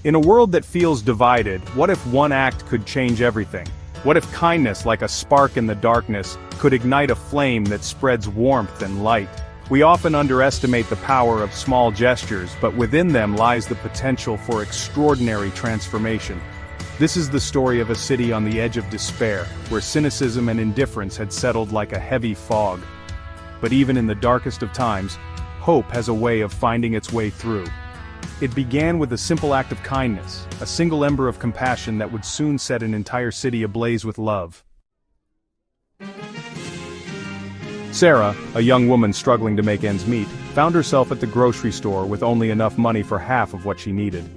In a world that feels divided, what if one act could change everything? What if kindness, like a spark in the darkness, could ignite a flame that spreads warmth and light? We often underestimate the power of small gestures, but within them lies the potential for extraordinary transformation. This is the story of a city on the edge of despair, where cynicism and indifference had settled like a heavy fog. But even in the darkest of times, hope has a way of finding its way through. It began with a simple act of kindness, a single ember of compassion that would soon set an entire city ablaze with love. Sarah, a young woman struggling to make ends meet, found herself at the grocery store with only enough money for half of what she needed.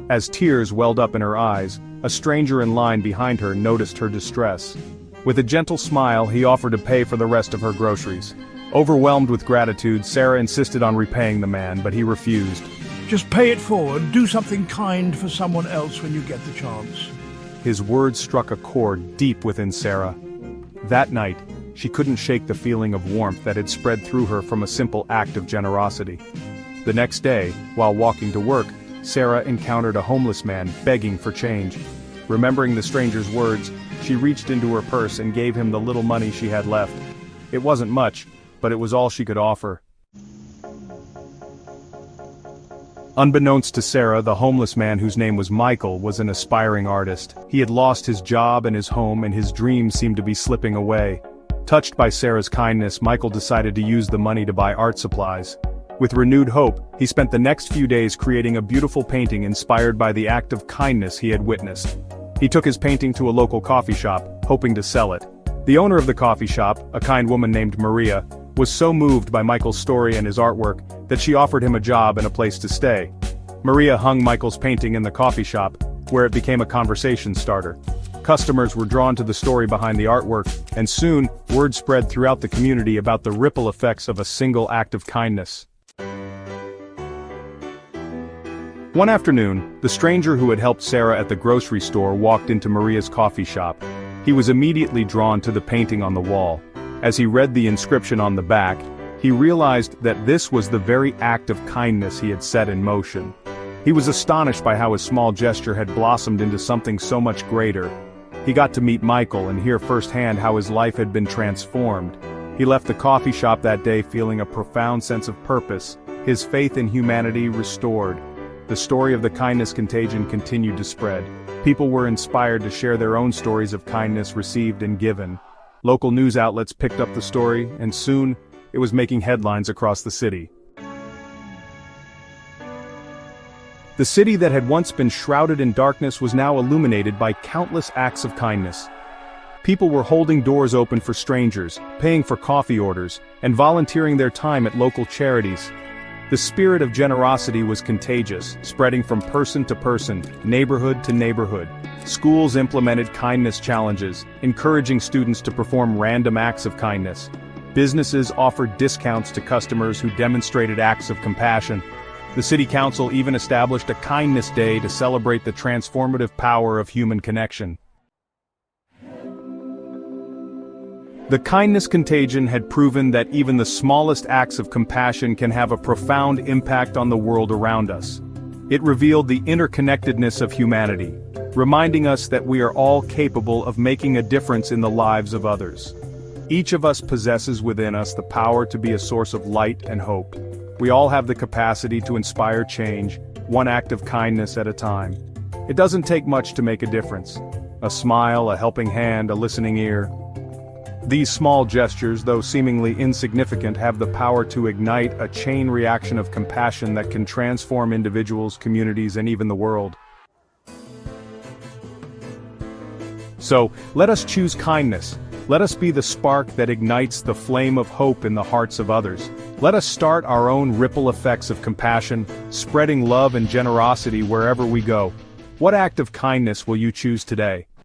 As tears welled up in her eyes, a stranger in line behind her noticed her distress. With a gentle smile, he offered to pay for the rest of her groceries. Overwhelmed with gratitude, Sarah insisted on repaying the man, but he refused. Just pay it forward. Do something kind for someone else when you get the chance. His words struck a chord deep within Sarah. That night, she couldn't shake the feeling of warmth that had spread through her from a simple act of generosity. The next day, while walking to work, Sarah encountered a homeless man begging for change. Remembering the stranger's words, she reached into her purse and gave him the little money she had left. It wasn't much, but it was all she could offer. Unbeknownst to Sarah, the homeless man, whose name was Michael, was an aspiring artist. He had lost his job and his home, and his dreams seemed to be slipping away. Touched by Sarah's kindness, Michael decided to use the money to buy art supplies. With renewed hope, he spent the next few days creating a beautiful painting inspired by the act of kindness he had witnessed. He took his painting to a local coffee shop, hoping to sell it. The owner of the coffee shop, a kind woman named Maria, was so moved by Michael's story and his artwork that she offered him a job and a place to stay. Maria hung Michael's painting in the coffee shop, where it became a conversation starter. Customers were drawn to the story behind the artwork, and soon, word spread throughout the community about the ripple effects of a single act of kindness. One afternoon, the stranger who had helped Sarah at the grocery store walked into Maria's coffee shop. He was immediately drawn to the painting on the wall. As he read the inscription on the back, he realized that this was the very act of kindness he had set in motion. He was astonished by how his small gesture had blossomed into something so much greater. He got to meet Michael and hear firsthand how his life had been transformed. He left the coffee shop that day feeling a profound sense of purpose, his faith in humanity restored. The story of the kindness contagion continued to spread. People were inspired to share their own stories of kindness received and given. Local news outlets picked up the story, and soon, it was making headlines across the city. The city that had once been shrouded in darkness was now illuminated by countless acts of kindness. People were holding doors open for strangers, paying for coffee orders, and volunteering their time at local charities. The spirit of generosity was contagious, spreading from person to person, neighborhood to neighborhood. Schools implemented kindness challenges, encouraging students to perform random acts of kindness. Businesses offered discounts to customers who demonstrated acts of compassion. The city council even established a kindness day to celebrate the transformative power of human connection. The kindness contagion had proven that even the smallest acts of compassion can have a profound impact on the world around us. It revealed the interconnectedness of humanity, reminding us that we are all capable of making a difference in the lives of others. Each of us possesses within us the power to be a source of light and hope. We all have the capacity to inspire change, one act of kindness at a time. It doesn't take much to make a difference. A smile, a helping hand, a listening ear. These small gestures, though seemingly insignificant, have the power to ignite a chain reaction of compassion that can transform individuals, communities, and even the world. So, let us choose kindness. Let us be the spark that ignites the flame of hope in the hearts of others. Let us start our own ripple effects of compassion, spreading love and generosity wherever we go. What act of kindness will you choose today?